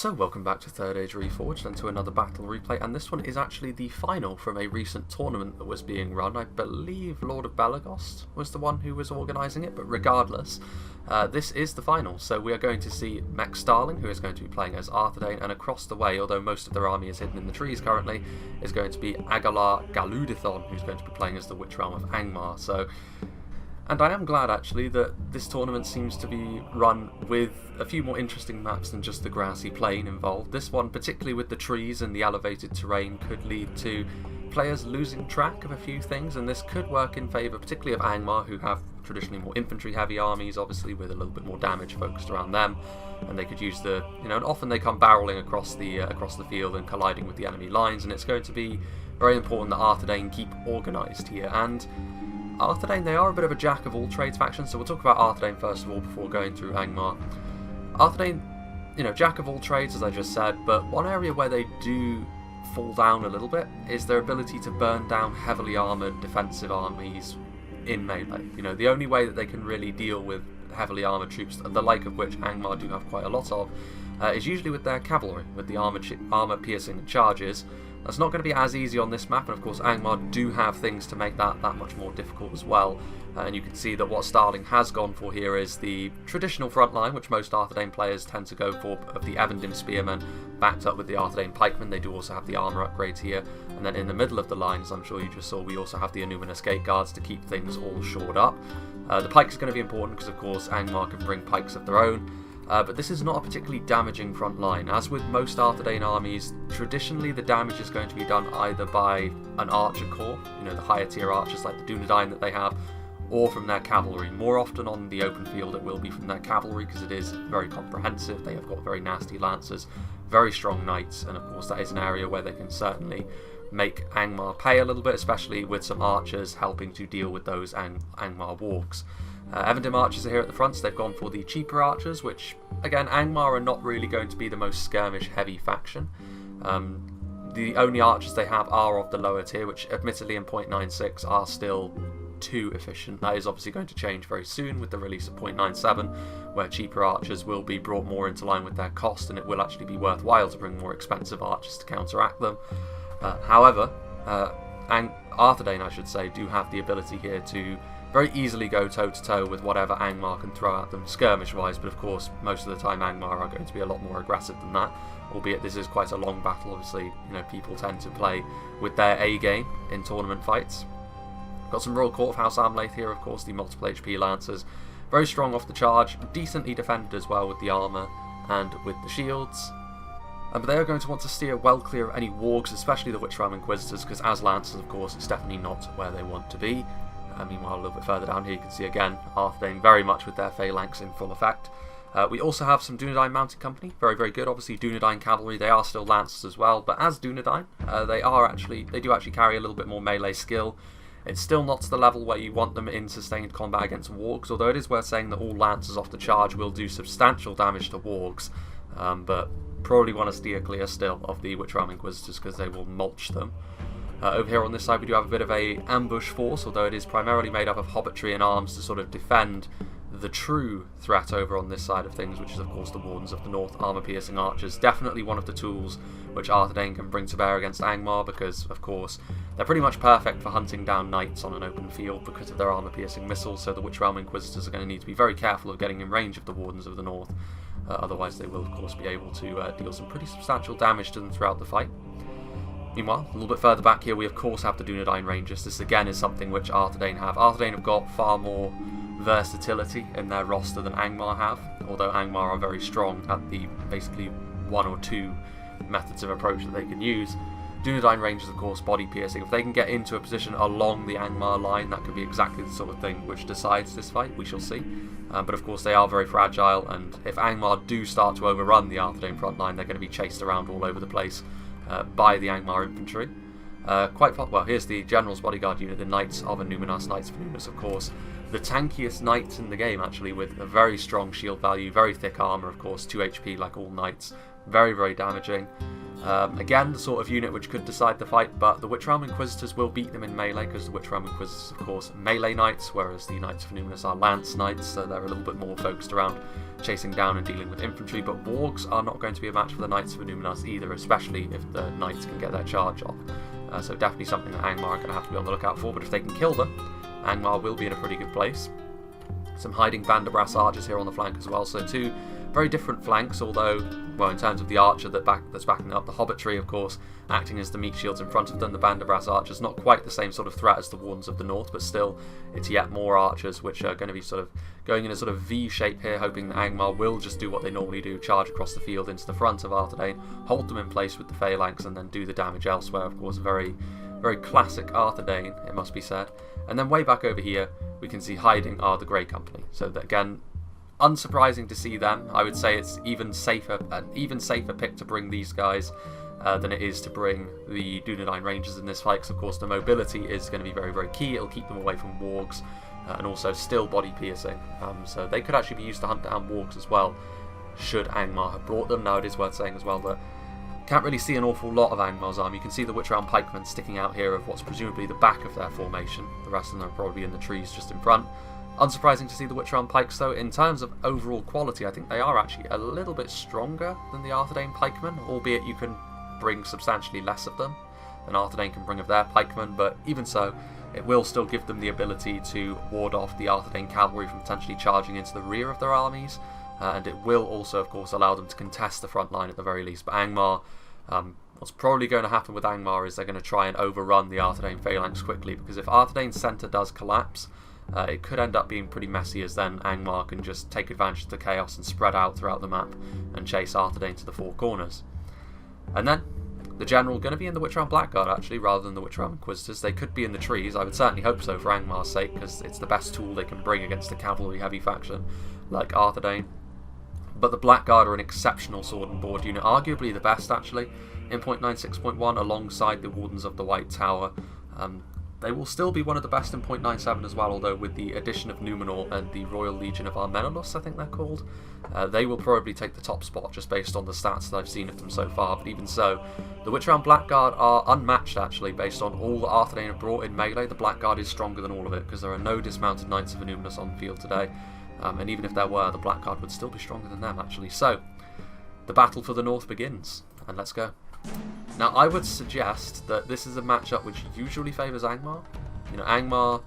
So welcome back to Third Age Reforged and to another battle replay, and this one is actually the final from a recent tournament that was being run. I believe Lord of Belagost was the one who was organising it, but regardless, this is the final. So we are going to see Mech Starling, who is going to be playing as ARTHEDAIN, and across the way, although most of their army is hidden in the trees currently, is going to be Agalar Galudithon, who's going to be playing as the Witch Realm of ANGMAR. And I am glad actually that this tournament seems to be run with a few more interesting maps than just the grassy plain involved. This one, particularly with the trees and the elevated terrain, could lead to players losing track of a few things, and this could work in favour particularly of ANGMAR, who have traditionally more infantry heavy armies, obviously with a little bit more damage focused around them, and they could use the, and often they come barreling across the field and colliding with the enemy lines, and it's going to be very important that ARTHEDAIN keep organised here. And ARTHEDAIN, they are a bit of a jack of all trades faction, so we'll talk about ARTHEDAIN first of all before going through ANGMAR. ARTHEDAIN, jack of all trades as I just said, but one area where they do fall down a little bit is their ability to burn down heavily armoured defensive armies in melee. The only way that they can really deal with heavily armoured troops, the like of which ANGMAR do have quite a lot of, is usually with their cavalry, with the armour piercing charges. That's not going to be as easy on this map, and of course ANGMAR do have things to make that much more difficult as well. And you can see that what Starling has gone for here is the traditional front line, which most ARTHEDAIN players tend to go for, of the Evendim Spearmen backed up with the ARTHEDAIN Pikemen. They do also have the armour upgrades here, and then in the middle of the line, as I'm sure you just saw, we also have the Annuminous Gate Guards to keep things all shored up. The pike is going to be important because of course ANGMAR can bring pikes of their own. But this is not a particularly damaging front line. As with most ARTHEDAIN armies, traditionally the damage is going to be done either by an archer corps, the higher tier archers like the Dunedain that they have, or from their cavalry. More often on the open field it will be from their cavalry because it is very comprehensive. They have got very nasty lancers, very strong knights, and of course that is an area where they can certainly make ANGMAR pay a little bit, especially with some archers helping to deal with those ANGMAR wargs. Evendim archers are here at the front, so they've gone for the cheaper archers, which, again, ANGMAR are not really going to be the most skirmish-heavy faction. The only archers they have are of the lower tier, which admittedly in 0.96 are still too efficient. That is obviously going to change very soon with the release of 0.97, where cheaper archers will be brought more into line with their cost, and it will actually be worthwhile to bring more expensive archers to counteract them. However, ARTHEDAIN, I should say, do have the ability here to very easily go toe-to-toe with whatever ANGMAR can throw at them skirmish-wise, but of course most of the time ANGMAR are going to be a lot more aggressive than that, albeit this is quite a long battle. Obviously, people tend to play with their A-game in tournament fights. Got some Royal Court of House Amlath here, of course, the multiple HP Lancers. Very strong off the charge, decently defended as well with the armour and with the shields. But they are going to want to steer well clear of any wargs, especially the Witch Realm Inquisitors, because as Lancers, of course, it's definitely not where they want to be. Meanwhile, a little bit further down here, you can see again ARTHEDAIN very much with their phalanx in full effect. We also have some Dunedain Mounted Company, very, very good. Obviously, Dunedain Cavalry, they are still Lancers as well, but as Dunedain, they do actually carry a little bit more melee skill. It's still not to the level where you want them in sustained combat against wargs, although it is worth saying that all Lancers off the charge will do substantial damage to wargs, but probably want to steer clear still of the Witch Realm Inquisitors because they will mulch them. Over here on this side we do have a bit of a ambush force, although it is primarily made up of hobbitry and arms to sort of defend the true threat over on this side of things, which is of course the Wardens of the North, armour-piercing archers. Definitely one of the tools which ARTHEDAIN can bring to bear against ANGMAR, because of course they're pretty much perfect for hunting down knights on an open field because of their armour-piercing missiles, so the Witch Realm Inquisitors are going to need to be very careful of getting in range of the Wardens of the North. Otherwise they will of course be able to deal some pretty substantial damage to them throughout the fight. Meanwhile, a little bit further back here we of course have the Dunedain Rangers. This again is something which ARTHEDAIN have. ARTHEDAIN have got far more versatility in their roster than ANGMAR have, although ANGMAR are very strong at the basically one or two methods of approach that they can use. Dunedain Rangers, of course, body piercing. If they can get into a position along the ANGMAR line, that could be exactly the sort of thing which decides this fight. We shall see. But of course they are very fragile, and if ANGMAR do start to overrun the ARTHEDAIN front line, they're going to be chased around all over the place by the ANGMAR infantry. Well, here's the General's Bodyguard unit, the Knights of Annuminas, Knights of Annuminas, of course. The tankiest knights in the game, actually, with a very strong shield value, very thick armour, of course, 2 HP like all knights. Very, very damaging. Again, the sort of unit which could decide the fight, but the Witch Realm Inquisitors will beat them in melee, because the Witch Realm Inquisitors, of course, melee knights, whereas the Knights of Numinous are lance knights, so they're a little bit more focused around chasing down and dealing with infantry. But wargs are not going to be a match for the Knights of Numinous either, especially if the knights can get their charge off. So definitely something that ANGMAR are going to have to be on the lookout for, but if they can kill them, ANGMAR will be in a pretty good place. Some hiding Vanderbrass archers here on the flank as well, so two very different flanks, although, well, in terms of the archer that's backing up the Hobbitry, of course, acting as the meat shields in front of them, the Vanderbrass archers, not quite the same sort of threat as the Wardens of the North, but still, it's yet more archers, which are going to be sort of going in a sort of V shape here, hoping that ANGMAR will just do what they normally do, charge across the field into the front of ARTHEDAIN, hold them in place with the phalanx, and then do the damage elsewhere. Of course, very, very classic ARTHEDAIN, it must be said. And then way back over here, we can see hiding are the Grey Company. So that, again, unsurprising to see them. I would say it's an even safer pick to bring these guys than it is to bring the Dunedain Rangers in this fight, because of course the mobility is going to be very, very key. It'll keep them away from wargs and also still body piercing. So they could actually be used to hunt down wargs as well, should ANGMAR have brought them. Now it is worth saying as well that can't really see an awful lot of ANGMAR's army. You can see the Witch Realm pikemen sticking out here of what's presumably the back of their formation. The rest of them are probably in the trees just in front. Unsurprising to see the Witch Realm pikes though. In terms of overall quality, I think they are actually a little bit stronger than the ARTHEDAIN pikemen, albeit you can bring substantially less of them than ARTHEDAIN can bring of their pikemen, but even so, it will still give them the ability to ward off the ARTHEDAIN cavalry from potentially charging into the rear of their armies, and it will also, of course, allow them to contest the front line at the very least. But ANGMAR, what's probably going to happen with ANGMAR is they're going to try and overrun the ARTHEDAIN phalanx quickly, because if ARTHEDAIN's centre does collapse, it could end up being pretty messy, as then ANGMAR can just take advantage of the chaos and spread out throughout the map and chase ARTHEDAIN to the four corners. And then the general going to be in the Witch Realm Blackguard actually, rather than the Witch Realm Inquisitors. They could be in the trees. I would certainly hope so for ANGMAR's sake, because it's the best tool they can bring against a cavalry heavy faction like ARTHEDAIN. But the Blackguard are an exceptional sword and board unit, arguably the best actually in 0.96.1 alongside the Wardens of the White Tower. They will still be one of the best in 0.97 as well, although with the addition of Numenor and the Royal Legion of Armenelus, I think they're called, they will probably take the top spot just based on the stats that I've seen of them so far. But even so, the Witch Realm Blackguard are unmatched actually based on all that ARTHEDAIN have brought in melee. The Blackguard is stronger than all of it, because there are no dismounted Knights of Numinous on the field today, and even if there were, the Blackguard would still be stronger than them actually. So, the battle for the North begins, and let's go. Now, I would suggest that this is a matchup which usually favours ANGMAR. You know, ANGMAR,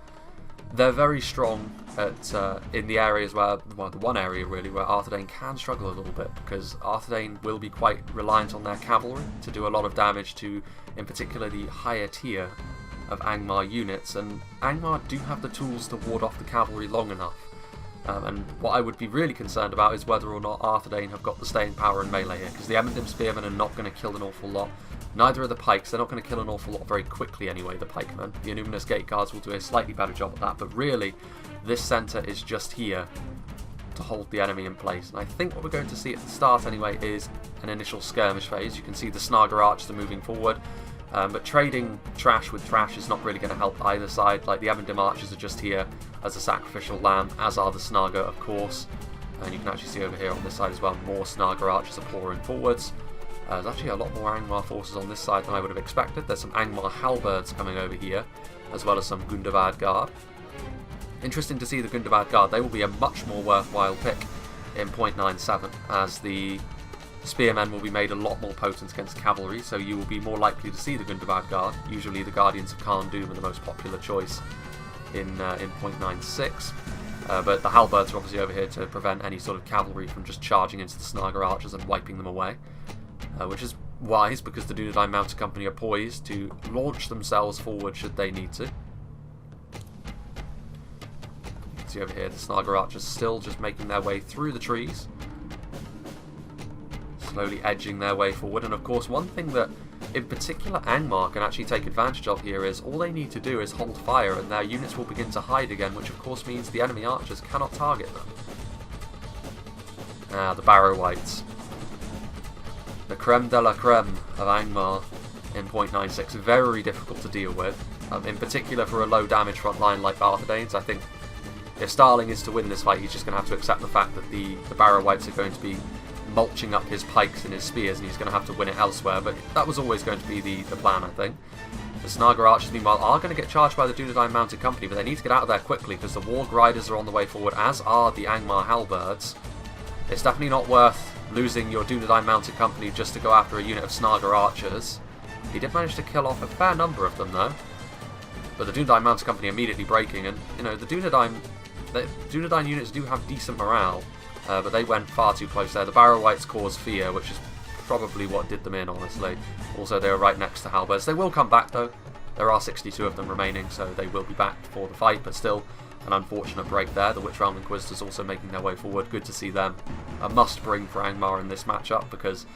they're very strong at in the areas where, well, the one area really where ARTHEDAIN can struggle a little bit, because ARTHEDAIN will be quite reliant on their cavalry to do a lot of damage to, in particular, the higher tier of ANGMAR units, and ANGMAR do have the tools to ward off the cavalry long enough. And what I would be really concerned about is whether or not ARTHEDAIN have got the staying power in melee here, because the Emmendim Spearmen are not going to kill an awful lot. Neither are the pikes. They're not going to kill an awful lot very quickly anyway, the pikemen. The Numinous Gate Guards will do a slightly better job at that, but really, this centre is just here to hold the enemy in place. And I think what we're going to see at the start anyway is an initial skirmish phase. You can see the Snaga archers are moving forward. But trading trash with trash is not really going to help either side. Like, the Emmendim archers are just here as a sacrificial lamb, as are the Snaga, of course. And you can actually see over here on this side as well, more Snaga archers are pouring forwards. There's actually a lot more ANGMAR forces on this side than I would have expected. There's some ANGMAR halberds coming over here, as well as some Gundabad Guard. Interesting to see the Gundabad Guard. They will be a much more worthwhile pick in 0.97, as the Spearmen will be made a lot more potent against cavalry, so you will be more likely to see the Gundabad Guard. Usually the Guardians of Khan Doom are the most popular choice in 0.96, but the halberds are obviously over here to prevent any sort of cavalry from just charging into the Snaga archers and wiping them away, which is wise, because the Dunedain Mounted Company are poised to launch themselves forward should they need to. You can see over here the Snaga archers still just making their way through the trees, slowly edging their way forward. And of course, one thing that in particular ANGMAR can actually take advantage of here is all they need to do is hold fire and their units will begin to hide again, which of course means the enemy archers cannot target them. The Barrow Whites, the creme de la creme of ANGMAR in 0.96, very difficult to deal with, in particular for a low damage front line like ARTHEDAIN's. I think if Starling is to win this fight, he's just going to have to accept the fact that the Barrow Whites are going to be mulching up his pikes and his spears, and he's going to have to win it elsewhere, but that was always going to be the plan, I think. The Snaga Archers, meanwhile, are going to get charged by the Dunedain Mounted Company, but they need to get out of there quickly because the Warg Riders are on the way forward, as are the Angmar Halberds. It's definitely not worth losing your Dunedain Mounted Company just to go after a unit of Snaga Archers. He did manage to kill off a fair number of them, though. But the Dunedain Mounted Company immediately breaking, and, you know, the Dunedain units do have decent morale, but they went far too close there. The Barrow Wights caused fear, which is probably what did them in, honestly. Also, they were right next to Halberds. They will come back, though. There are 62 of them remaining, so they will be back for the fight, but still an unfortunate break there. The Witch Realm Inquisitors also making their way forward. Good to see them. A must-bring for Angmar in this matchup, because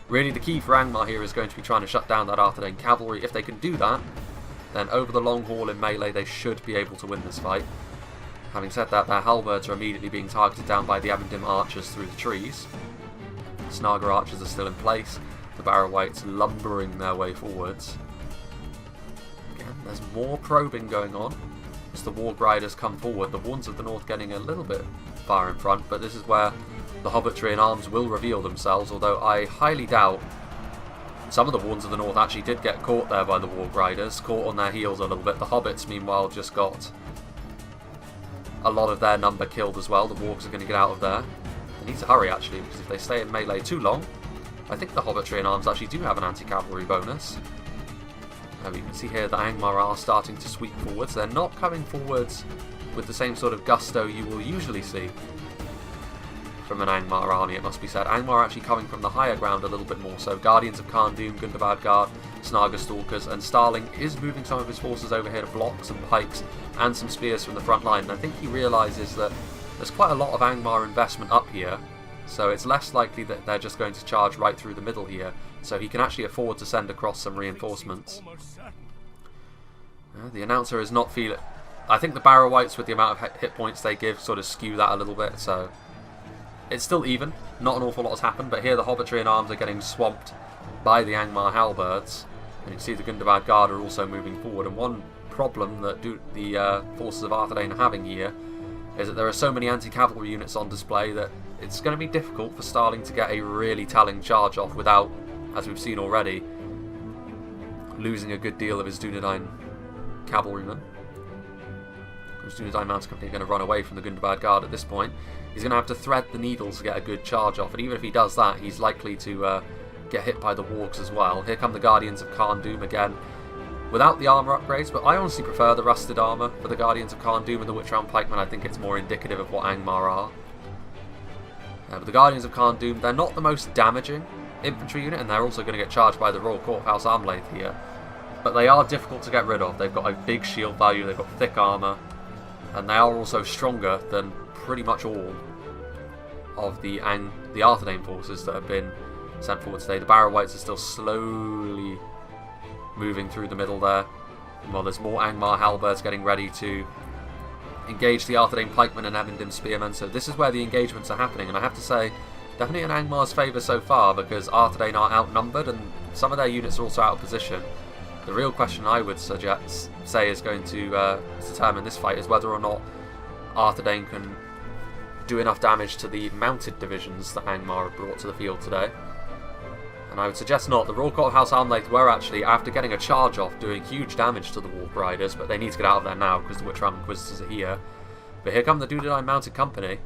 really the key for Angmar here is going to be trying to shut down that ARTHEDAIN cavalry. If they can do that, then over the long haul in melee, they should be able to win this fight. Having said that, their halberds are immediately being targeted down by the Abendim archers through the trees. Snaga archers are still in place. The Barrow Wights lumbering their way forwards. Again, there's more probing going on as the Warg Riders come forward. The Warns of the North getting a little bit far in front, but this is where the Hobbitry in arms will reveal themselves, although I highly doubt some of the Warns of the North actually did get caught there by the Warg Riders, caught on their heels a little bit. The Hobbits, meanwhile, just got a lot of their number killed as well. The Wargs are going to get out of there. They need to hurry, actually, because if they stay in melee too long, I think the Hobbitry in arms actually do have an anti-cavalry bonus. You can see here the Angmar are starting to sweep forwards. They're not coming forwards with the same sort of gusto you will usually see from an Angmar army, it must be said. Angmar are actually coming from the higher ground a little bit more so. Guardians of Khan Doom, Gundabad Guard, Snaga Stalkers, and Starling is moving some of his forces over here to block some pikes and some spears from the front line. And I think he realises that there's quite a lot of Angmar investment up here, so it's less likely that they're just going to charge right through the middle here, so he can actually afford to send across some reinforcements. The announcer is not feeling... I think the Barrow Wights, with the amount of hit points they give, sort of skew that a little bit, so it's still even. Not an awful lot has happened, but here the Hobbitry in arms are getting swamped by the Angmar Halberds, and you can see the Gundabad Guard are also moving forward. And one problem that the forces of ARTHEDAIN are having here is that there are so many anti-cavalry units on display that it's going to be difficult for Starling to get a really telling charge off without, as we've seen already, losing a good deal of his Dunedain cavalrymen. His Dunedain Mounted Company are going to run away from the Gundabad Guard at this point. He's going to have to thread the needles to get a good charge off, and even if he does that, he's likely to get hit by the Wargs as well. Here come the Guardians of Khan Doom again, without the armour upgrades, but I honestly prefer the rusted armour for the Guardians of Khan Doom and the Witch Realm Pikemen. I think it's more indicative of what Angmar are. But the Guardians of Khan Doom, they're not the most damaging infantry unit, and they're also going to get charged by the Royal Court of House Armlaith here. But they are difficult to get rid of. They've got a big shield value, they've got thick armour, and they are also stronger than pretty much all of the ARTHEDAIN forces that have been sent forward today. The Barrow Wights are still slowly moving through the middle there. And while there's more Angmar Halberds getting ready to engage the ARTHEDAIN pikemen and Abendim spearmen, so this is where the engagements are happening, and I have to say, definitely in Angmar's favour so far, because ARTHEDAIN are outnumbered and some of their units are also out of position. The real question I would say is going to determine this fight is whether or not ARTHEDAIN can do enough damage to the mounted divisions that Angmar have brought to the field today. And I would suggest not. The Royal Court of House Armlaith were actually, after getting a charge off, doing huge damage to the Warg Riders, but they need to get out of there now because the Witch Realm Inquisitors are here. But here come the Dunedain Mounted Company.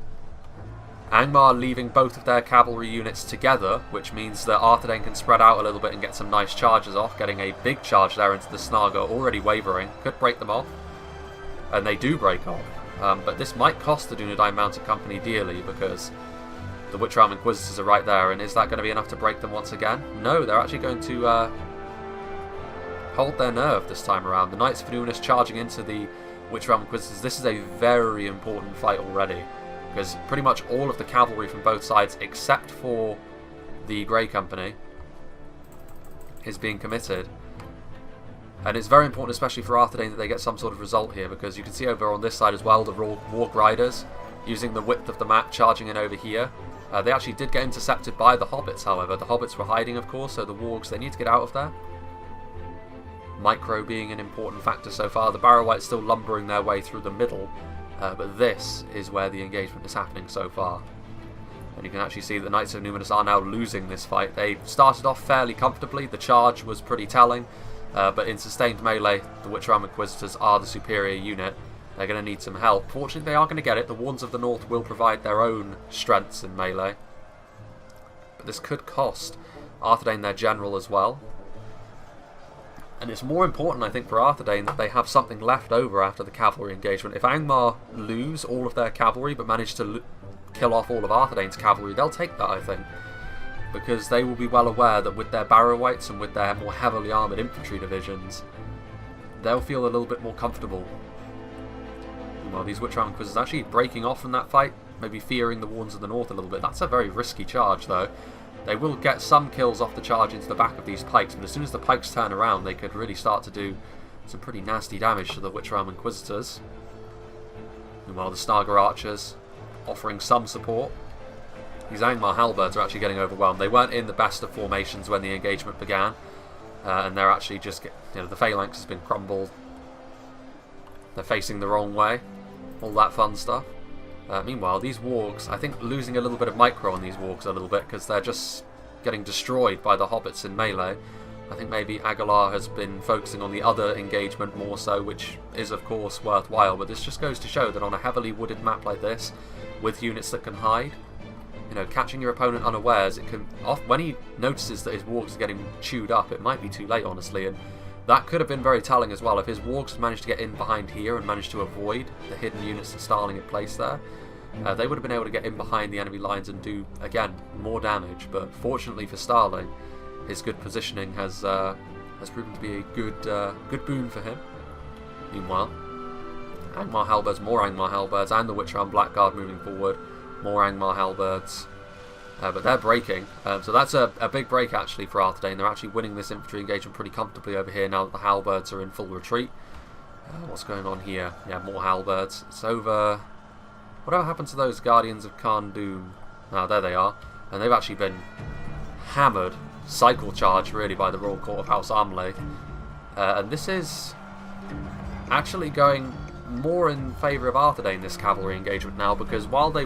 Angmar leaving both of their cavalry units together, which means that ARTHEDAIN can spread out a little bit and get some nice charges off, getting a big charge there into the Snaga, already wavering. Could break them off. And they do break off. But this might cost the Dunedain Mounted Company dearly, because the Witch Realm Inquisitors are right there, and is that going to be enough to break them once again? No, they're actually going to hold their nerve this time around. The Knights of Nunis charging into the Witch Realm Inquisitors. This is a very important fight already, because pretty much all of the cavalry from both sides, except for the Grey Company, is being committed. And it's very important, especially for ARTHEDAIN, that they get some sort of result here, because you can see over on this side as well, the Warg Riders, using the width of the map, charging in over here. They actually did get intercepted by the Hobbits, however. The Hobbits were hiding, of course, so the Wargs, they need to get out of there. Micro being an important factor so far. The Barrow Wights still lumbering their way through the middle, but this is where the engagement is happening so far. And you can actually see the Knights of Numinous are now losing this fight. They started off fairly comfortably. The charge was pretty telling. But in sustained melee, the Witch Realm Inquisitors are the superior unit. They're going to need some help. Fortunately, they are going to get it. The Wards of the North will provide their own strengths in melee. But this could cost ARTHEDAIN their general as well. And it's more important, I think, for ARTHEDAIN that they have something left over after the cavalry engagement. If ANGMAR lose all of their cavalry but manage to kill off all of ARTHEDAIN's cavalry, they'll take that, I think. Because they will be well aware that with their Barrow-wights and with their more heavily armoured infantry divisions, they'll feel a little bit more comfortable. Well, these Witch Realm Inquisitors actually breaking off from that fight, maybe fearing the Wards of the North a little bit. That's a very risky charge, though. They will get some kills off the charge into the back of these pikes, but as soon as the pikes turn around, they could really start to do some pretty nasty damage to the Witch Realm Inquisitors. Meanwhile, the Snaga Archers offering some support. These ANGMAR Halberds are actually getting overwhelmed. They weren't in the best of formations when the engagement began, and they're actually just the phalanx has been crumbled. They're facing the wrong way. All that fun stuff. Meanwhile, these wargs, I think losing a little bit of micro on these wargs a little bit because they're just getting destroyed by the hobbits in melee. I think maybe Aguilar has been focusing on the other engagement more so, which is of course worthwhile, but this just goes to show that on a heavily wooded map like this, with units that can hide, catching your opponent unawares, it can when he notices that his wargs are getting chewed up, it might be too late, honestly, and that could have been very telling as well. If his wargs had managed to get in behind here and managed to avoid the hidden units that Starling had placed there, they would have been able to get in behind the enemy lines and do, again, more damage. But fortunately for Starling, his good positioning has proven to be a good boon for him. Meanwhile, ANGMAR Halberds, more ANGMAR Halberds, and the Witch Realm Blackguard moving forward. More ANGMAR Halberds. But they're breaking, so that's a big break actually for ARTHEDAIN. They're actually winning this infantry engagement pretty comfortably over here now that the Halberds are in full retreat. What's going on here? Yeah, more Halberds. It's over. Whatever happened to those Guardians of Khan Doom? Ah, there they are. And they've actually been hammered, cycle charged really by the Royal Court of House Armley. And this is actually going more in favour of ARTHEDAIN, this cavalry engagement now, because while they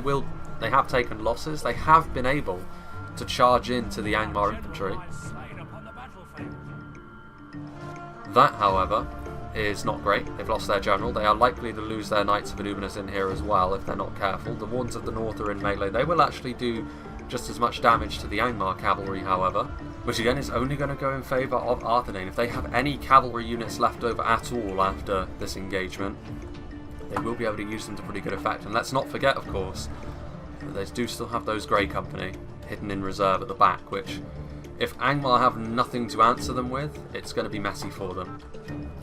have taken losses, they have been able to charge into the ANGMAR infantry. That, however, is not great. They've lost their general. They are likely to lose their Knights of Illuminus in here as well if they're not careful. The Wards of the North are in melee. They will actually do just as much damage to the ANGMAR cavalry, however, which again is only going to go in favour of ARTHEDAIN. If they have any cavalry units left over at all after this engagement, they will be able to use them to pretty good effect. And let's not forget, of course, that they do still have those Grey Company hidden in reserve at the back, which, if ANGMAR have nothing to answer them with, it's going to be messy for them.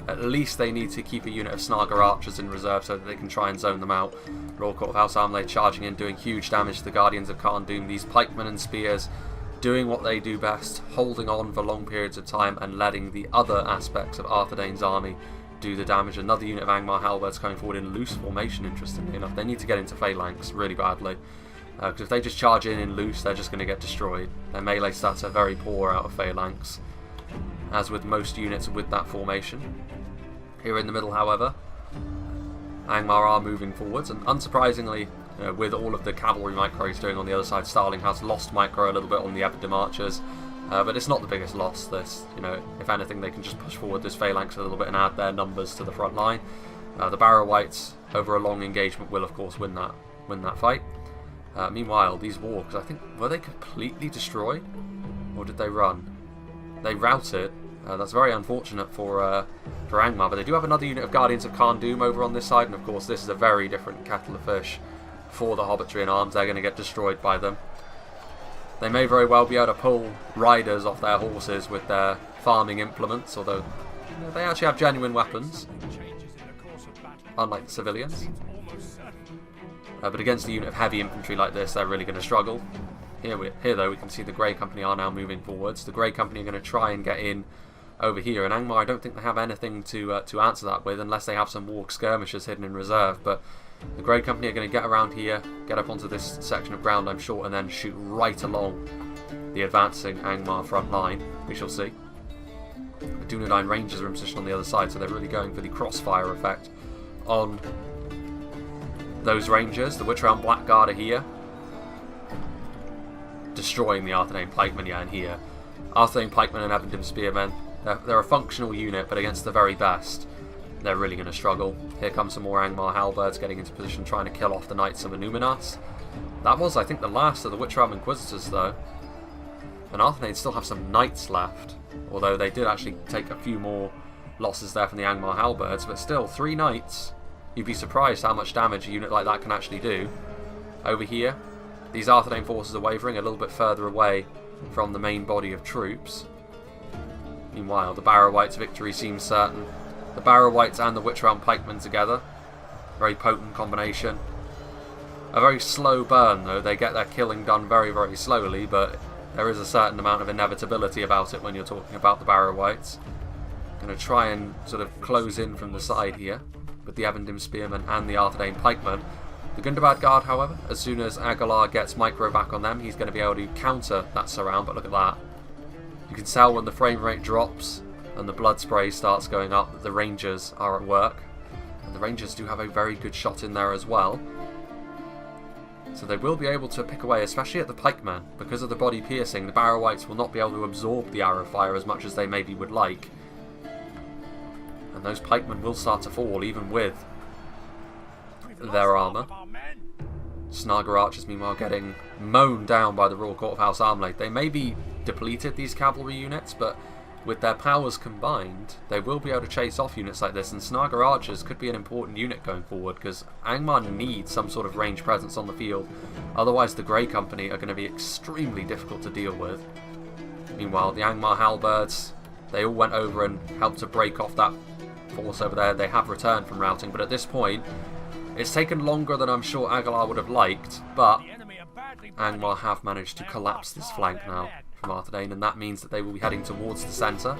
At least they need to keep a unit of Snaga Archers in reserve so that they can try and zone them out. Royal Court of House Armley charging in, doing huge damage to the Guardians of Khan Doom. These pikemen and spears doing what they do best, holding on for long periods of time and letting the other aspects of ARTHEDAIN's army do the damage. Another unit of ANGMAR Halberds coming forward in loose formation, interestingly enough. They need to get into phalanx really badly, because if they just charge in loose, they're just going to get destroyed. Their melee stats are very poor out of phalanx, as with most units with that formation. Here in the middle, however, ANGMAR are moving forwards, and unsurprisingly, with all of the cavalry micro he's doing on the other side, Starling has lost micro a little bit on the Eberdom Archers. But it's not the biggest loss, this. If anything, they can just push forward this phalanx a little bit and add their numbers to the front line. The Barrow-wights, over a long engagement, will of course win that fight. Meanwhile, these wargs, I think, were they completely destroyed? Or did they run? They routed. That's very unfortunate for ANGMAR, but they do have another unit of Guardians of Khan Doom over on this side, and of course this is a very different kettle of fish for the Hobbitry in arms. They're going to get destroyed by them. They may very well be able to pull riders off their horses with their farming implements, although they actually have genuine weapons, unlike the civilians. But against a unit of heavy infantry like this, they're really going to struggle. Here though, we can see the Grey Company are now moving forwards. The Grey Company are going to try and get in over here, and ANGMAR, I don't think they have anything to answer that with, unless they have some warg skirmishers hidden in reserve. But the Grey Company are going to get around here, get up onto this section of ground, I'm sure, and then shoot right along the advancing ANGMAR front line. We shall see. The Dunedain Rangers are in position on the other side, so they're really going for the crossfire effect on those Rangers. The Witch Realm Blackguard are here. destroying the ARTHEDAIN pikemen in here. ARTHEDAIN pikemen and Abendum spearmen, they're a functional unit, but against the very best, they're really going to struggle. Here comes some more ANGMAR halberds getting into position, trying to kill off the Knights of Illuminas. That was, I think, the last of the Witch Realm Inquisitors, though. And ARTHEDAIN still have some Knights left, although they did actually take a few more losses there from the ANGMAR halberds, but still, 3 Knights. You'd be surprised how much damage a unit like that can actually do. Over here, these ARTHEDAIN forces are wavering a little bit further away from the main body of troops. Meanwhile, the Barrow-Wights' victory seems certain. The Barrow-Wights and the Witch Realm pikemen together. Very potent combination. A very slow burn, though. They get their killing done very, very slowly, but there is a certain amount of inevitability about it when you're talking about the Barrow-Wights. Going to try and sort of close in from the side here with the Abendum spearmen and the ARTHEDAIN pikemen. The Gundabad Guard, however, as soon as Aguilar gets micro back on them, he's going to be able to counter that surround, but look at that. You can tell when the frame rate drops and the blood spray starts going up that the Rangers are at work. And the Rangers do have a very good shot in there as well. So they will be able to pick away, especially at the pikemen. Because of the body piercing, the Barrow-Wights will not be able to absorb the arrow fire as much as they maybe would like. And those pikemen will start to fall, even with their armour. Snaga archers, meanwhile, getting mown down by the Royal Court of House Armlade. They may be depleted, these cavalry units, but with their powers combined, they will be able to chase off units like this, and Snaga archers could be an important unit going forward, because ANGMAR needs some sort of range presence on the field. Otherwise, the Grey Company are going to be extremely difficult to deal with. Meanwhile, the ANGMAR halberds, they all went over and helped to break off that force over there. They have returned from routing, but at this point, it's taken longer than I'm sure Aguilar would have liked, but ANGMAR have managed to collapse this flank now from ARTHEDAIN, and that means that they will be heading towards the centre.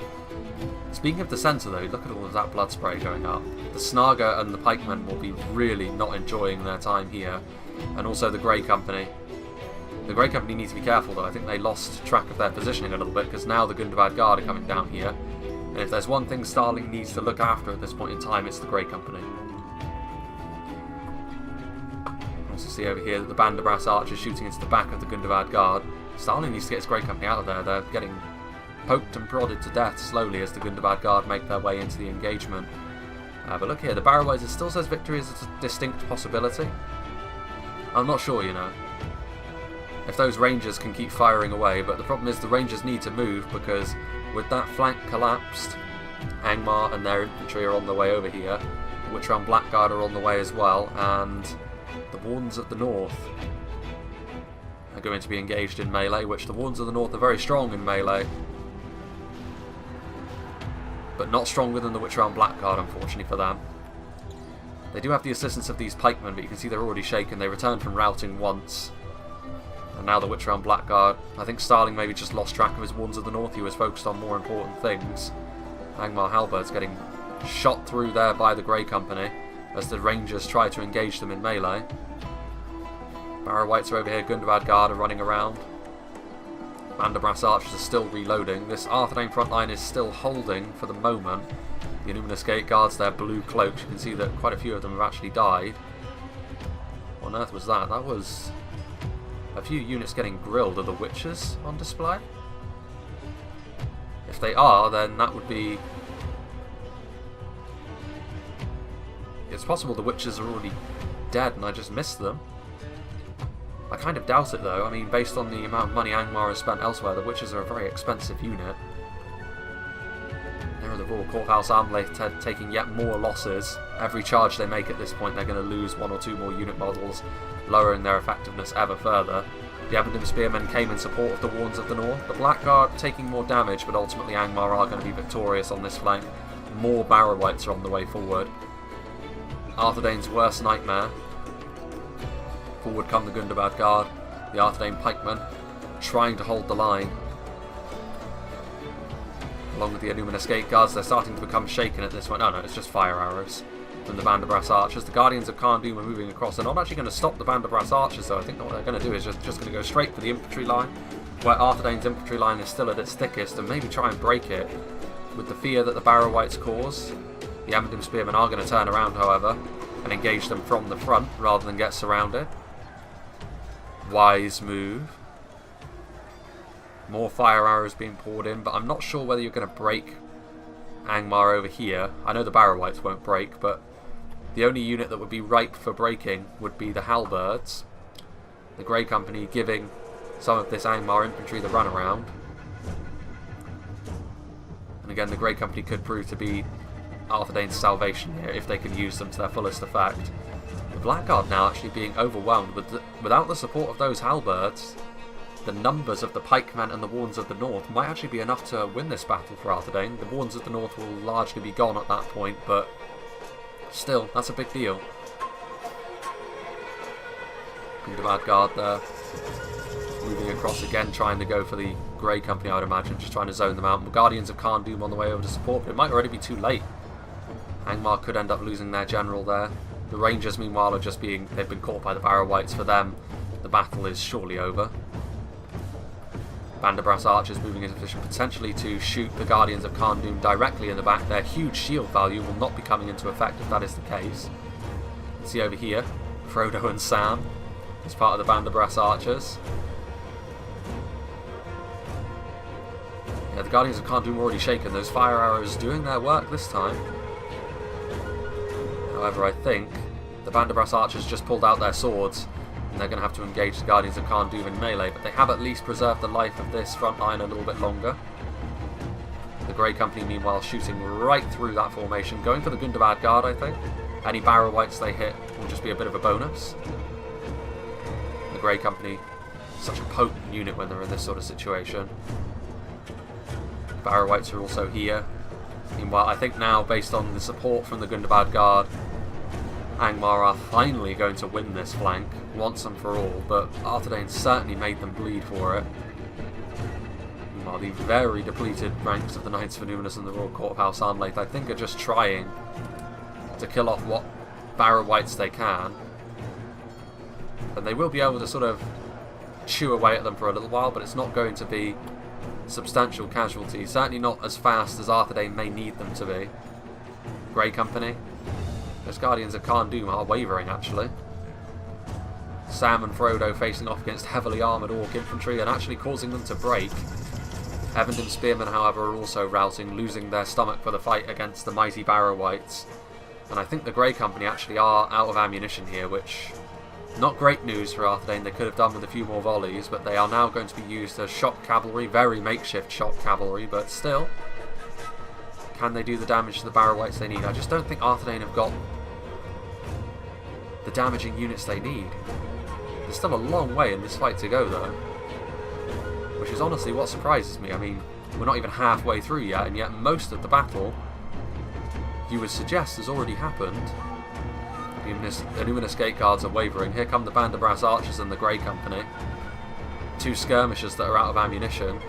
Speaking of the centre, though, look at all of that blood spray going up. The Snaga and the pikemen will be really not enjoying their time here, and also the Grey Company. The Grey Company need to be careful, though. I think they lost track of their positioning a little bit, because now the Gundabad Guard are coming down here, and if there's one thing Starling needs to look after at this point in time, it's the Grey Company. Also see over here that the Band of Brass Archers shooting into the back of the Gundabad Guard. Starling needs to get his Grey Company out of there. They're getting poked and prodded to death slowly as the Gundabad Guard make their way into the engagement. But look here, the Barrow-Wights, it still says victory is a distinct possibility. I'm not sure, you know, if those Rangers can keep firing away, but the problem is the Rangers need to move, because with that flank collapsed, ANGMAR and their infantry are on the way over here. The Witch Realm Blackguard are on the way as well, and the Wardens of the North are going to be engaged in melee, which the Wardens of the North are very strong in melee, but not stronger than the Witch Realm Blackguard, unfortunately for them. They do have the assistance of these pikemen, but you can see they're already shaken. They returned from routing once, and now the Witch Realm Blackguard. I think Starling maybe just lost track of his Wardens of the North. He was focused on more important things. ANGMAR halberds getting shot through there by the Grey Company as the Rangers try to engage them in melee. Barrow-Wights are over here, Gundabad Guard are running around. Band of Brass Archers are still reloading. This ARTHEDAIN front line is still holding for the moment. The Illuminous Gate Guards, their blue cloaks, you can see that quite a few of them have actually died. What on earth was that? That was a few units getting grilled. Are the Witches on display? If they are, then that would be... It's possible the Witches are already dead and I just missed them. I kind of doubt it, though. I mean, based on the amount of money ANGMAR has spent elsewhere, the Witches are a very expensive unit. There are the Royal Court of House Armlade taking yet more losses. Every charge they make at this point, they're going to lose 1 or 2 more unit models, lowering their effectiveness ever further. The Abendum Spearmen came in support of the Wardens of the North. The Blackguard taking more damage, but ultimately ANGMAR are going to be victorious on this flank. More Barrow-Wights are on the way forward. ARTHEDAIN's worst nightmare. Forward come the Gundabad Guard, the ARTHEDAIN pikemen, trying to hold the line. Along with the Illuminous Gate Guards, they're starting to become shaken at this point. No, it's just fire arrows from the Band of Brass Archers. The Guardians of Khan Doom are moving across. They're not actually going to stop the Band of Brass Archers, though. I think what they're going to do is just going to go straight for the infantry line, where ARTHEDAIN's infantry line is still at its thickest, and maybe try and break it. With the fear that the Barrow-Wights cause, the Abendum Spearmen are going to turn around, however, and engage them from the front rather than get surrounded. Wise move. More fire arrows being poured in, but I'm not sure whether you're going to break ANGMAR over here. I know the Barrow-wights won't break, but the only unit that would be ripe for breaking would be the halberds. The Grey Company giving some of this ANGMAR infantry the runaround. And again, the Grey Company could prove to be ARTHEDAIN's salvation here if they can use them to their fullest effect. The Blackguard now actually being overwhelmed. Without the support of those halberds, the numbers of the pikemen and the Wardens of the North might actually be enough to win this battle for ARTHEDAIN. The Wardens of the North will largely be gone at that point, but still, that's a big deal. Gundabad Guard there, moving across again, trying to go for the Grey Company, I would imagine, just trying to zone them out. The Guardians of Khan Doom on the way over to support, but it might already be too late. ANGMAR could end up losing their general there. The Rangers, meanwhile, they've been caught by the Barrow-wights. For them, the battle is surely over. Band of Brass Archers moving into position potentially to shoot the Guardians of Khan Doom directly in the back. Their huge shield value will not be coming into effect if that is the case. You can see over here, Frodo and Sam as part of the Band of Brass Archers. Yeah, the Guardians of Khan Doom already shaken. Those fire arrows doing their work this time. However, I think the Band of Brass Archers just pulled out their swords, and they're going to have to engage the Guardians of Khan Doom in melee, but they have at least preserved the life of this front line a little bit longer. The Grey Company, meanwhile, shooting right through that formation, going for the Gundabad Guard, I think. Any Barrow-wights they hit will just be a bit of a bonus. The Grey Company, such a potent unit when they're in this sort of situation. Barrow-wights are also here. Meanwhile, I think now, based on the support from the Gundabad Guard, ANGMAR are finally going to win this flank, once and for all, but ARTHEDAIN certainly made them bleed for it. Meanwhile, the very depleted ranks of the Knights of Numinous and the Royal Court of House Armlaith, I think, are just trying to kill off what Barrow-wights they can. And they will be able to sort of chew away at them for a little while, but it's not going to be substantial casualties, certainly not as fast as ARTHEDAIN may need them to be. Grey Company. Those Guardians of Khan Doom are wavering, actually. Sam and Frodo facing off against heavily armoured Orc infantry and actually causing them to break. Evenden Spearmen, however, are also routing, losing their stomach for the fight against the mighty Barrow-wights. And I think the Grey Company actually are out of ammunition here, which, not great news for ARTHEDAIN. They could have done with a few more volleys, but they are now going to be used as shock cavalry, very makeshift shock cavalry, but still, can they do the damage to the Barrow-wights they need? I just don't think ARTHEDAIN have got the damaging units they need. There's still a long way in this fight to go, though, which is honestly what surprises me. I mean, we're not even halfway through yet, and yet most of the battle, you would suggest, has already happened. The Numinous Gate Guards are wavering. Here come the Band of Brass Archers and the Grey Company. Two skirmishers that are out of ammunition.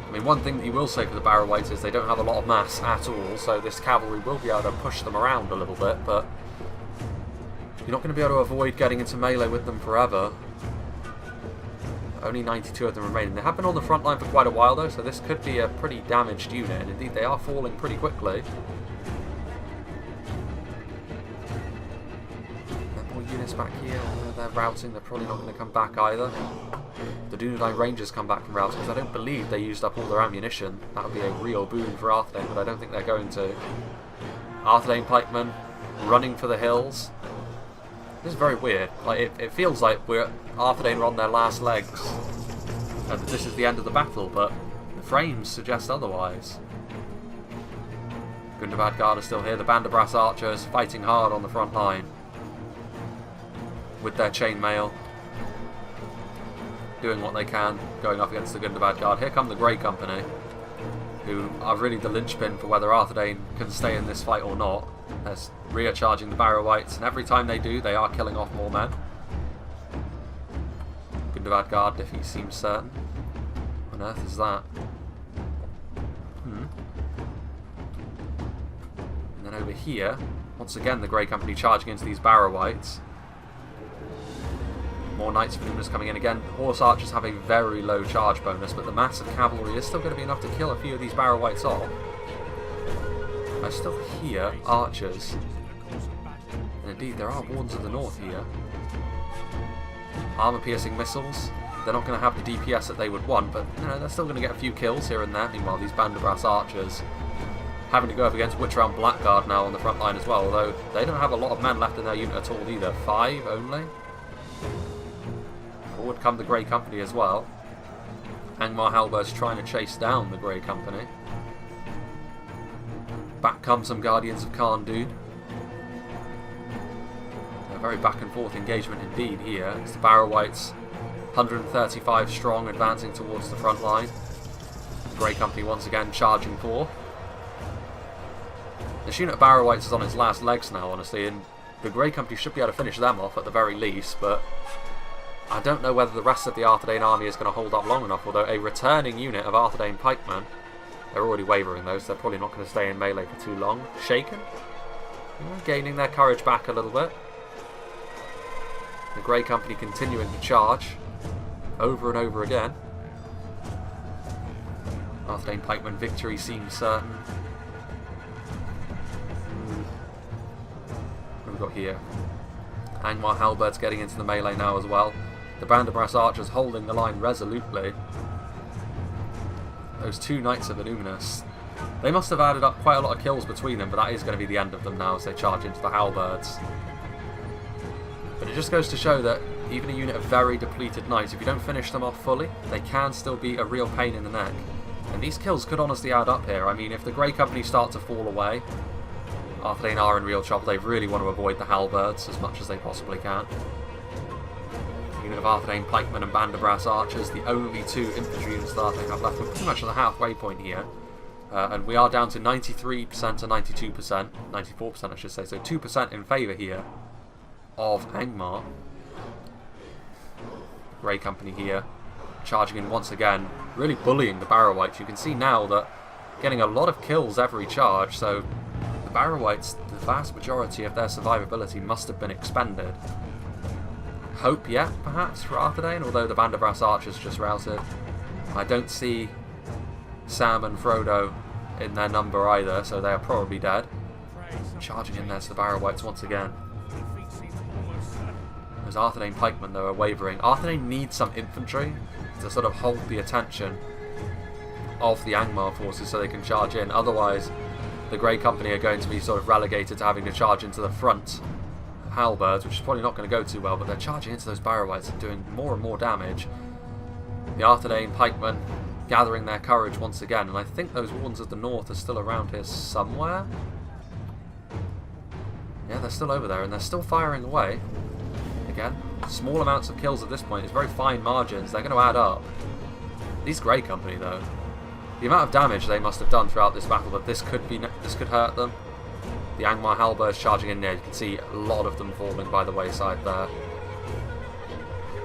I mean, one thing that you will say for the Barrow-wights is they don't have a lot of mass at all, so this cavalry will be able to push them around a little bit, but you're not going to be able to avoid getting into melee with them forever. Only 92 of them remaining. They have been on the front line for quite a while, though, so this could be a pretty damaged unit, and indeed they are falling pretty quickly. Units back here, they're routing, they're probably not going to come back either. The Dunedain Rangers come back from routing, because I don't believe they used up all their ammunition. That would be a real boon for ARTHEDAIN, but I don't think they're going to. ARTHEDAIN pikemen running for the hills. This is very weird. Like it feels like ARTHEDAIN are on their last legs, and that this is the end of the battle, but the frames suggest otherwise. Gundabad Guard are still here, the Band of Brass Archers fighting hard on the front line with their chainmail, doing what they can, going up against the Gundabad Guard. Here come the Grey Company, who are really the linchpin for whether ARTHEDAIN can stay in this fight or not. They're recharging the Barrow-wights, and every time they do, they are killing off more men. Gundabad Guard defeat seems certain. What on earth is that? And then over here, once again the Grey Company charging into these Barrow-wights. More Knights of Numinous coming in again. Horse Archers have a very low charge bonus, but the massive cavalry is still going to be enough to kill a few of these Barrow-wights off. I still hear archers. And indeed, there are Wardens of the North here. Armour-piercing missiles. they're not going to have the DPS that they would want, but you know, they're still going to get a few kills here and there. Meanwhile, these Band of Brass archers having to go up against Witchround Blackguard now on the front line as well, although they don't have a lot of men left in their unit at all either. 5 only. Forward come the Grey Company as well. ANGMAR Halberds trying to chase down the Grey Company. Back come some Guardians of Kharn. A very back and forth engagement indeed here. It's the Barrow Whites, 135 strong, advancing towards the front line. The Grey Company once again charging forth. This unit of Barrow Whites is on its last legs now, honestly, and the Grey Company should be able to finish them off at the very least, but I don't know whether the rest of the ARTHEDAIN army is going to hold up long enough, although a returning unit of ARTHEDAIN pikemen, they're already wavering though, so they're probably not going to stay in melee for too long. Shaken? Gaining their courage back a little bit. The Grey Company continuing to charge over and over again. ARTHEDAIN pikemen victory seems certain. What have we got here? ANGMAR Halberds getting into the melee now as well. The Band of Brass archers holding the line resolutely. Those 2 Knights of Illuminus, they must have added up quite a lot of kills between them, but that is going to be the end of them now as they charge into the Halberds. But it just goes to show that even a unit of very depleted Knights, if you don't finish them off fully, they can still be a real pain in the neck. And these kills could honestly add up here. I mean, if the Grey Company start to fall away, ARTHEDAIN are in real trouble. They really want to avoid the Halberds as much as they possibly can. Unit of ARTHEDAIN pikemen and Band of Brass archers, the only 2 infantry units that I think I've left. We're pretty much at the halfway point here. And we are down to 93% to 92%, 94% I should say, so 2% in favour here of ANGMAR. Grey Company here, charging in once again, really bullying the Barrow Whites. You can see now that getting a lot of kills every charge, so the Barrow Whites, the vast majority of their survivability must have been expended. Hope yet, perhaps, for ARTHEDAIN, although the Band of Brass archers just routed. I don't see Sam and Frodo in their number either, so they are probably dead. Charging in there to the Barrow Whites once again. Those ARTHEDAIN pikemen, though, are wavering. ARTHEDAIN needs some infantry to sort of hold the attention of the ANGMAR forces so they can charge in. Otherwise, the Grey Company are going to be sort of relegated to having to charge into the front Halberds, which is probably not going to go too well, but they're charging into those Barrow Whites and doing more and more damage. The ARTHEDAIN pikemen gathering their courage once again, and I think those Wardens of the North are still around here somewhere. Yeah, they're still over there, and they're still firing away. Again, small amounts of kills at this point. It's very fine margins. They're going to add up. These Grey Company, though, the amount of damage they must have done throughout this battle, but this could hurt them. The ANGMAR Halberds charging in there. You can see a lot of them falling by the wayside there.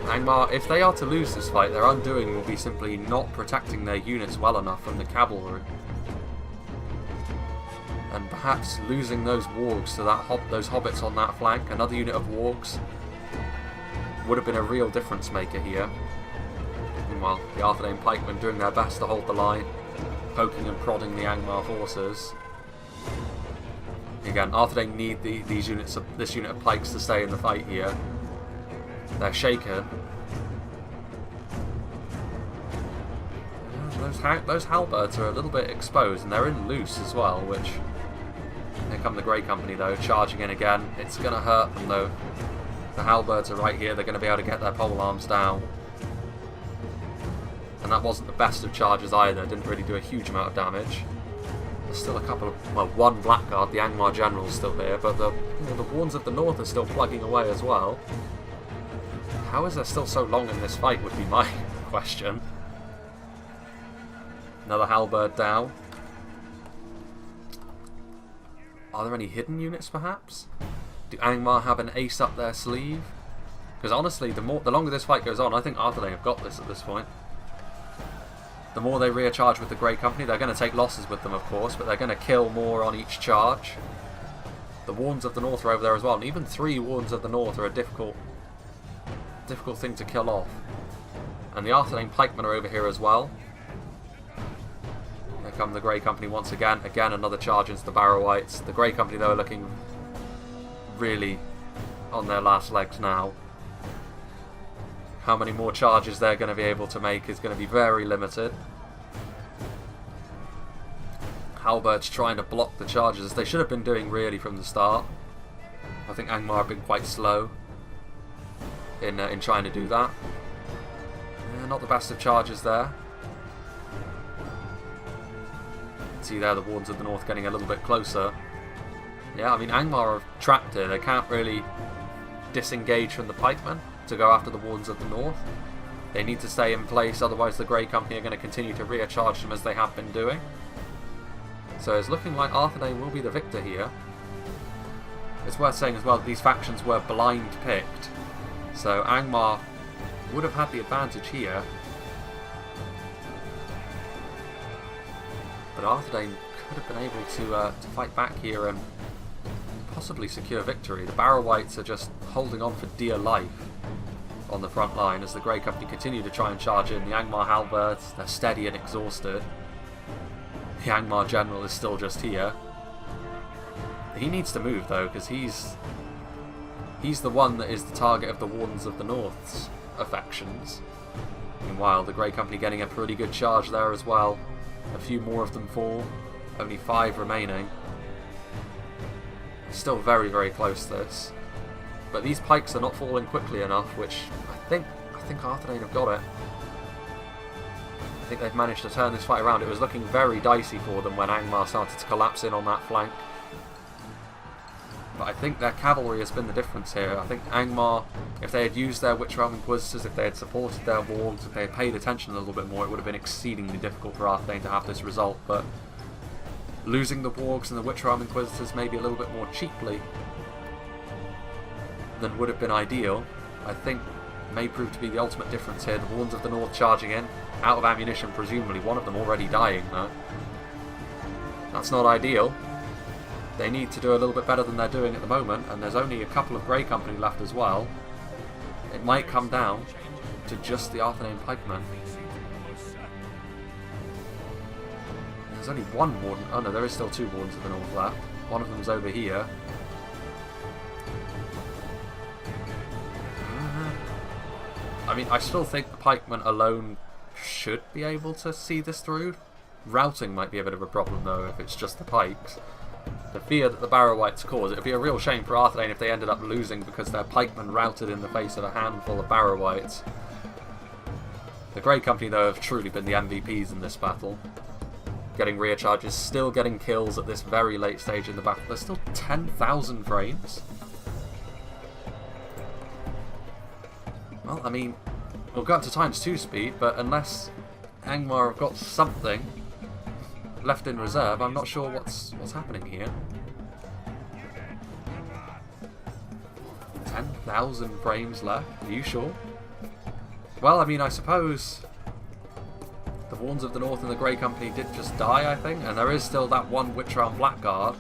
ANGMAR, if they are to lose this fight, their undoing will be simply not protecting their units well enough from the cavalry. And perhaps losing those wargs to those hobbits on that flank. Another unit of wargs would have been a real difference maker here. Meanwhile, the ARTHEDAIN pikemen doing their best to hold the line, poking and prodding the ANGMAR forces. Again, ARTHEDAIN need this unit of pikes to stay in the fight here. They're shaken. Those halberds are a little bit exposed, and they're in loose as well, which... Here come the Grey Company, though, charging in again. It's going to hurt them, though. The halberds are right here. They're going to be able to get their polearms down. And that wasn't the best of charges either. Didn't really do a huge amount of damage. There's still a couple of... Well, one Blackguard, the ANGMAR General's still here, but the Wardens of the North are still plugging away as well. How is there still so long in this fight would be my question. Another halberd down. Are there any hidden units, perhaps? Do ANGMAR have an ace up their sleeve? Because honestly, the longer this fight goes on, I think ARTHEDAIN have got this at this point. The more they recharge with the Grey Company, they're going to take losses with them, of course, but they're going to kill more on each charge. The Wardens of the North are over there as well, and even 3 Wardens of the North are a difficult thing to kill off. And the ARTHEDAIN pikemen are over here as well. Here come the Grey Company once again. Again, another charge into the Barrow Whites. The Grey Company, though, are looking really on their last legs now. How many more charges they're going to be able to make is going to be very limited. Halberds trying to block the charges, as they should have been doing really from the start. I think ANGMAR have been quite slow in trying to do that. Not the best of charges there. See there, the Wardens of the North getting a little bit closer. Yeah, I mean, ANGMAR are trapped here. They can't really disengage from the pikemen to go after the Wardens of the North. They need to stay in place, otherwise the Grey Company are going to continue to recharge them as they have been doing. So it's looking like ARTHEDAIN will be the victor here. It's worth saying as well that these factions were blind picked, so ANGMAR would have had the advantage here. But ARTHEDAIN could have been able to fight back here and possibly secure victory. The Barrow-wights are just holding on for dear life on the front line as the Grey Company continue to try and charge in. The ANGMAR halberds, they're steady and exhausted. The ANGMAR general is still just here. He needs to move though, because he's the one that is the target of the Wardens of the North's affections. Meanwhile, the Grey Company getting a pretty good charge there as well. A few more of them fall. Only 5 remaining. Still very, very close this. But these pikes are not falling quickly enough, which I think ARTHEDAIN have got it. I think they've managed to turn this fight around. It was looking very dicey for them when ANGMAR started to collapse in on that flank. But I think their cavalry has been the difference here. I think ANGMAR, if they had used their Witch Realm Inquisitors, if they had supported their wargs, if they had paid attention a little bit more, it would have been exceedingly difficult for ARTHEDAIN to have this result. But losing the wargs and the Witch Realm Inquisitors maybe a little bit more cheaply than would have been ideal, I think may prove to be the ultimate difference here. The Wardens of the North charging in, out of ammunition presumably, one of them already dying though. That's not ideal. They need to do a little bit better than they're doing at the moment, and there's only a couple of Grey Company left as well. It might come down to just the ARTHEDAIN pikemen. There's only one Warden. Oh no, there is still 2 Wardens of the North left. One of them's over here. I mean, I still think the pikemen alone should be able to see this through. Routing might be a bit of a problem though if it's just the pikes. The fear that the Barrow-wights cause, it would be a real shame for ARTHEDAIN if they ended up losing because their pikemen routed in the face of a handful of Barrow-wights. The Grey Company though have truly been the MVPs in this battle. Getting rear charges, still getting kills at this very late stage in the battle. There's still 10,000 frames. Well, I mean, we'll go up to ×2 speed, but unless ANGMAR have got something left in reserve, I'm not sure what's happening here. 10,000 frames left? Are you sure? Well, I mean, I suppose the Wardens of the North and the Grey Company did just die, I think, and there is still that one Witch Realm Blackguard.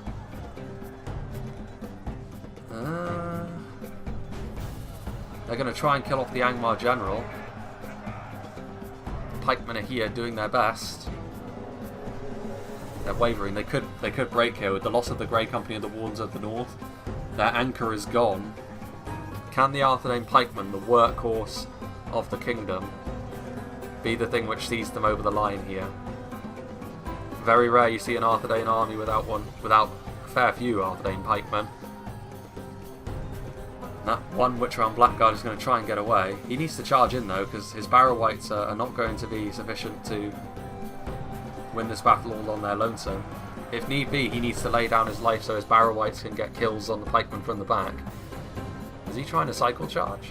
They're going to try and kill off the ANGMAR general. The pikemen are here doing their best. They're wavering. They could break here with the loss of the Grey Company and the Wardens of the North. Their anchor is gone. Can the ARTHEDAIN pikemen, the workhorse of the kingdom, be the thing which sees them over the line here? Very rare you see an ARTHEDAIN army without a fair few ARTHEDAIN pikemen. That one Witch Realm Blackguard is going to try and get away. He needs to charge in though, because his Barrow-wights are not going to be sufficient to win this battle all on their lonesome. If need be, he needs to lay down his life so his Barrow-wights can get kills on the pikemen from the back. Is he trying to cycle charge?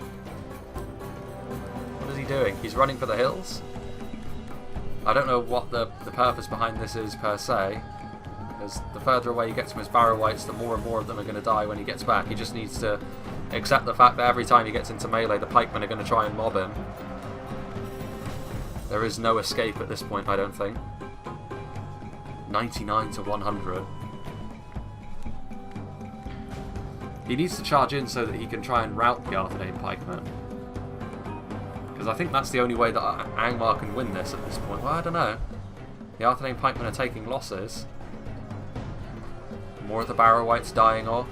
What is he doing? He's running for the hills? I don't know what the purpose behind this is per se, because the further away he gets from his Barrow-wights, the more and more of them are going to die when he gets back. He just needs to accept the fact that every time he gets into melee, the pikemen are going to try and mob him. There is no escape at this point, I don't think. 99 to 100. He needs to charge in so that he can try and rout the ARTHEDAIN pikemen. Because I think that's the only way that ANGMAR can win this at this point. Well, I don't know. The ARTHEDAIN pikemen are taking losses. More of the Barrow-wights dying off.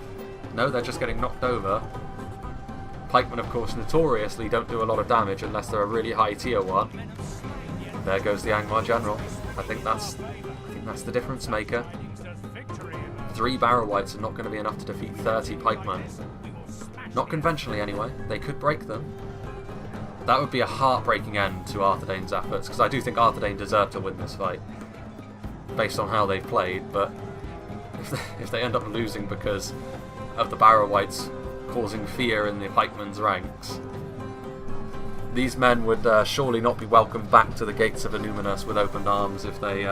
No, they're just getting knocked over. Pikemen, of course, notoriously don't do a lot of damage unless they're a really high tier 1. There goes the ANGMAR General. I think that's the difference maker. 3 Barrow Wights are not going to be enough to defeat 30 pikemen. Not conventionally anyway. They could break them. That would be a heartbreaking end to ARTHEDAIN's efforts, because I do think ARTHEDAIN deserve to win this fight, based on how they've played, but if they end up losing because of the Barrow Wights causing fear in the pikemen's ranks, these men would surely not be welcomed back to the gates of Illuminus with open arms if they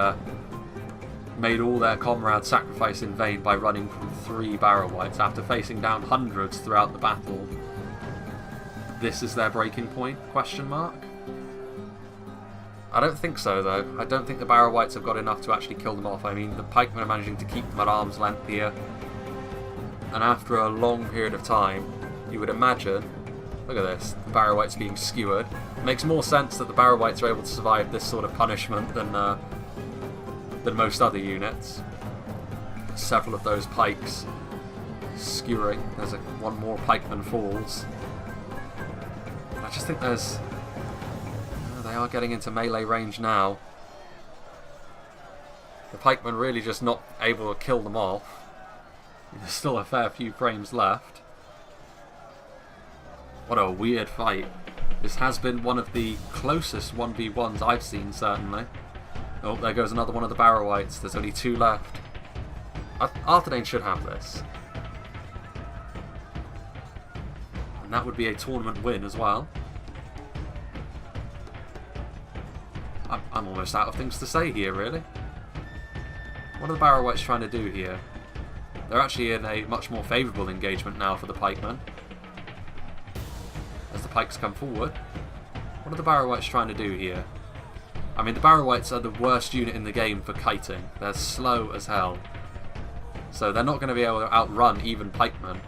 made all their comrades sacrifice in vain by running from 3 Barrow Wights after facing down hundreds throughout the battle. This is their breaking point? Question mark? I don't think so, though. I don't think the Barrow Wights have got enough to actually kill them off. I mean, the pikemen are managing to keep them at arm's length here. And after a long period of time, you would imagine... Look at this, the Barrow Wights being skewered. It makes more sense that the Barrow Wights are able to survive this sort of punishment than most other units. Several of those pikes skewering. There's one more pikeman falls. I just think there's... they are getting into melee range now. The pikemen really just not able to kill them off. There's still a fair few frames left. What a weird fight. This has been one of the closest 1v1s I've seen, certainly. Oh, there goes another one of the Barrow Wights. There's only 2 left. ARTHEDAIN should have this. And that would be a tournament win as well. I'm almost out of things to say here, really. What are the Barrow Wights trying to do here? They're actually in a much more favourable engagement now for the pikemen. As the pikes come forward. What are the Barrow Wights trying to do here? I mean, the Barrow Wights are the worst unit in the game for kiting. They're slow as hell. So they're not going to be able to outrun even pikemen.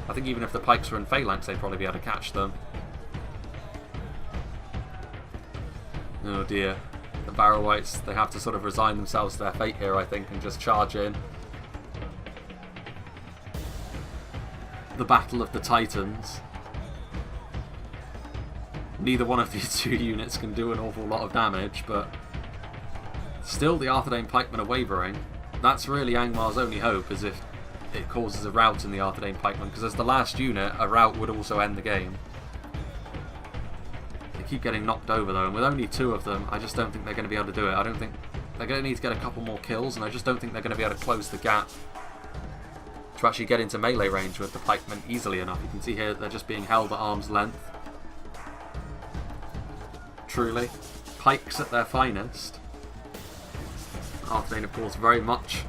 I think even if the pikes were in phalanx, they'd probably be able to catch them. Oh dear. The Barrow Wights, they have to sort of resign themselves to their fate here, I think, and just charge in. The Battle of the Titans. Neither one of these 2 units can do an awful lot of damage, but still the ARTHEDAIN pikemen are wavering. That's really ANGMAR's only hope, is if it causes a rout in the ARTHEDAIN pikemen, because as the last unit, a rout would also end the game. They keep getting knocked over though, and with only 2 of them, I just don't think they're going to be able to do it. I don't think they're going to need to get a couple more kills, and I just don't think they're going to be able to close the gap to actually get into melee range with the pikemen easily enough. You can see here they're just being held at arm's length. Truly, pikes at their finest. ARTHEDAIN, of course, very much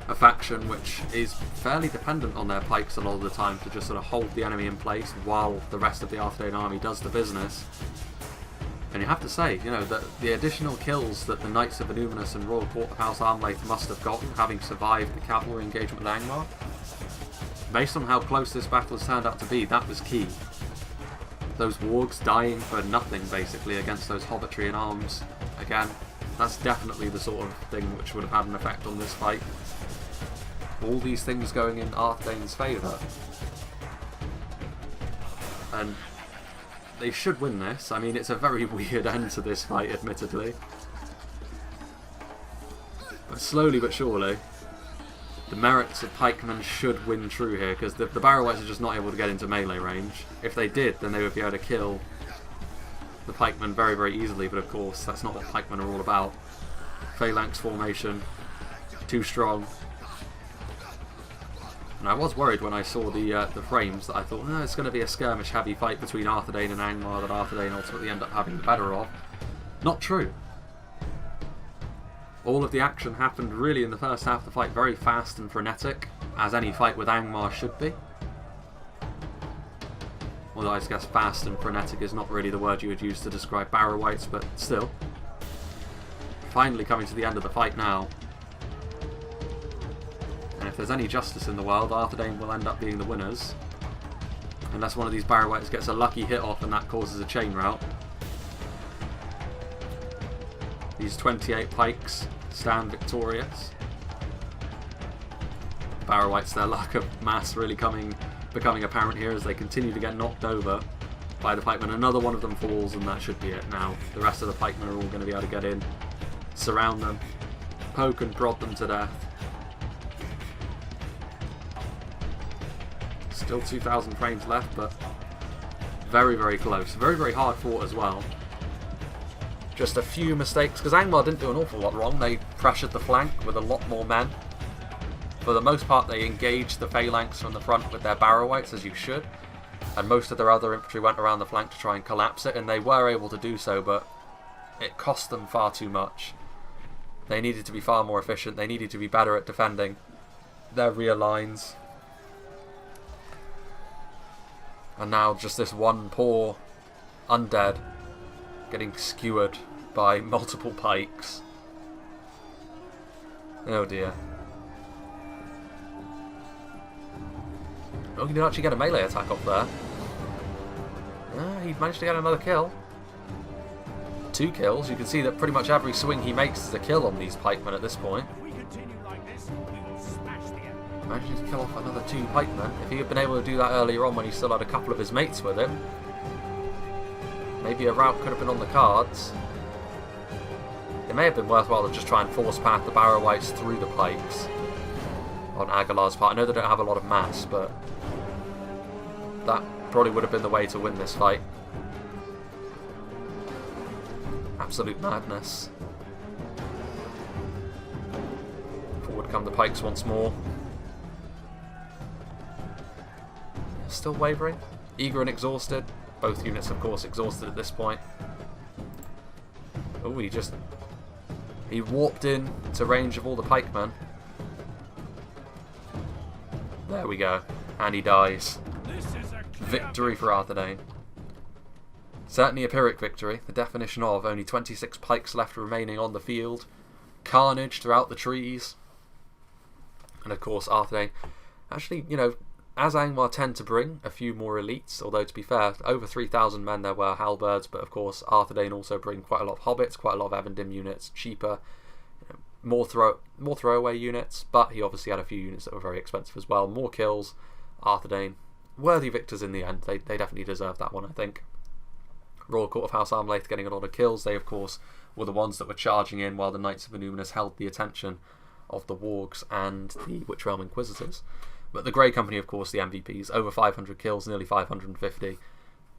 a faction which is fairly dependent on their pikes a lot of the time to just sort of hold the enemy in place while the rest of the ARTHEDAIN army does the business. And you have to say, you know, that the additional kills that the Knights of Illuminus and Royal Court of House Armlaith must have gotten, having survived the cavalry engagement with ANGMAR, based on how close this battle has turned out to be, that was key. Those wargs dying for nothing, basically, against those hobbitry in arms. Again, that's definitely the sort of thing which would have had an effect on this fight. All these things going in ARTHEDAIN's favour. And they should win this. I mean, it's a very weird end to this fight, admittedly. But slowly but surely, the merits of pikemen should win true here, because the Barrow Wights are just not able to get into melee range. If they did, then they would be able to kill the pikemen very, very easily, but of course, that's not what pikemen are all about. Phalanx formation, too strong. And I was worried when I saw the frames that I thought, oh, it's going to be a skirmish-heavy fight between ARTHEDAIN and ANGMAR that ARTHEDAIN ultimately end up having the better of. Not true. All of the action happened really in the first half of the fight, very fast and frenetic, as any fight with ANGMAR should be. Although I guess fast and frenetic is not really the word you would use to describe Barrow Wights, but still. Finally coming to the end of the fight now. And if there's any justice in the world, ARTHEDAIN will end up being the winners. Unless one of these Barrow Wights gets a lucky hit off and that causes a chain rout. These 28 pikes stand victorious. Barrow Wights, their lack of mass really coming becoming apparent here as they continue to get knocked over by the pikemen. Another one of them falls, and that should be it now. The rest of the pikemen are all going to be able to get in, surround them, poke and prod them to death. Still 2,000 frames left, but very, very close. Very, very hard fought as well. Just a few mistakes, because ANGMAR didn't do an awful lot wrong. They pressured the flank with a lot more men. For the most part, they engaged the phalanx from the front with their barrow-wights, as you should. And most of their other infantry went around the flank to try and collapse it, and they were able to do so, but it cost them far too much. They needed to be far more efficient. They needed to be better at defending their rear lines. And now just this one poor undead getting skewered by multiple pikes. Oh dear. Oh, he did actually get a melee attack off there. He managed to get another kill. 2 kills. You can see that pretty much every swing he makes is a kill on these pikemen at this point. Managing to kill off another 2 pikemen. If he had been able to do that earlier on when he still had a couple of his mates with him, maybe a rout could have been on the cards. It may have been worthwhile to just try and force path the barrow-wights through the pikes on Aguilar's part. I know they don't have a lot of mass, but that probably would have been the way to win this fight. Absolute madness. Forward come the pikes once more. Still wavering. Eager and exhausted. Both units, of course, exhausted at this point. Oh, he warped in to range of all the pikemen. There we go. And he dies. Victory for ARTHEDAIN. Certainly a Pyrrhic victory. The definition of only 26 pikes left remaining on the field. Carnage throughout the trees. And of course, ARTHEDAIN. Actually, you know, as ANGMAR tend to bring a few more elites, although to be fair, over 3,000 men there were halberds, but of course ARTHEDAIN also bring quite a lot of hobbits, quite a lot of Evendim units, cheaper, you know, more throwaway units, but he obviously had a few units that were very expensive as well. More kills, ARTHEDAIN. Worthy victors in the end. They definitely deserve that one, I think. Royal Court of House Armlaith getting a lot of kills. They, of course, were the ones that were charging in while the Knights of Illuminus held the attention of the Wargs and the Witch Realm Inquisitors. But the Grey Company, of course, the MVPs, over 500 kills, nearly 550,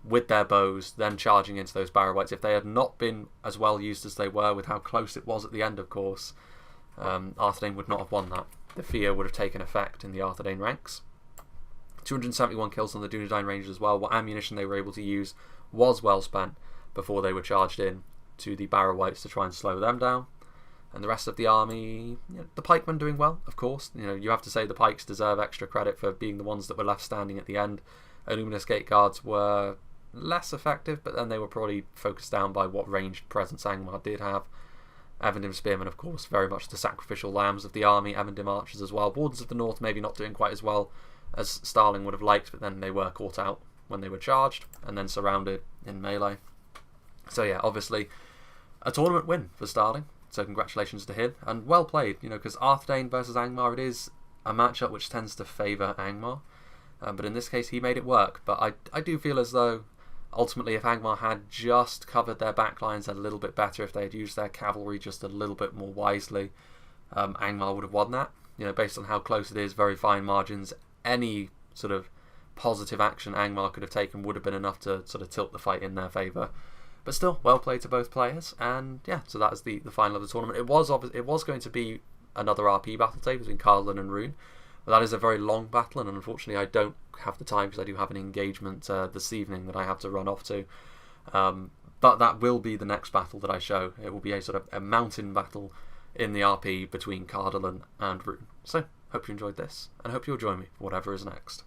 with their bows, then charging into those barrow-wights. If they had not been as well used as they were, with how close it was at the end, of course, ARTHEDAIN would not have won that. The fear would have taken effect in the ARTHEDAIN ranks. 271 kills on the Dunedain Rangers as well. What ammunition they were able to use was well spent before they were charged in to the barrow-wights to try and slow them down. And the rest of the army, you know, the pikemen doing well, of course. You know, you have to say the pikes deserve extra credit for being the ones that were left standing at the end. Illuminus Gate Guards were less effective, but then they were probably focused down by what ranged presence ANGMAR did have. Evendim Spearmen, of course, very much the sacrificial lambs of the army. Evendim Archers as well. Wardens of the North maybe not doing quite as well as Starling would have liked, but then they were caught out when they were charged and then surrounded in melee. So yeah, obviously a tournament win for Starling. So congratulations to him, and well played, you know, because ARTHEDAIN versus ANGMAR, it is a matchup which tends to favour ANGMAR, but in this case he made it work. But I do feel as though ultimately if ANGMAR had just covered their backlines a little bit better, if they had used their cavalry just a little bit more wisely, ANGMAR would have won that. You know, based on how close it is, very fine margins, any sort of positive action ANGMAR could have taken would have been enough to sort of tilt the fight in their favour. But still, well played to both players, and yeah, so that is the final of the tournament. It was going to be another RP battle today between Carlin and Rune, but that is a very long battle, and unfortunately I don't have the time because I do have an engagement this evening that I have to run off to. But that will be the next battle that I show. It will be a sort of a mountain battle in the RP between Carlin and Rune. So, hope you enjoyed this, and hope you'll join me for whatever is next.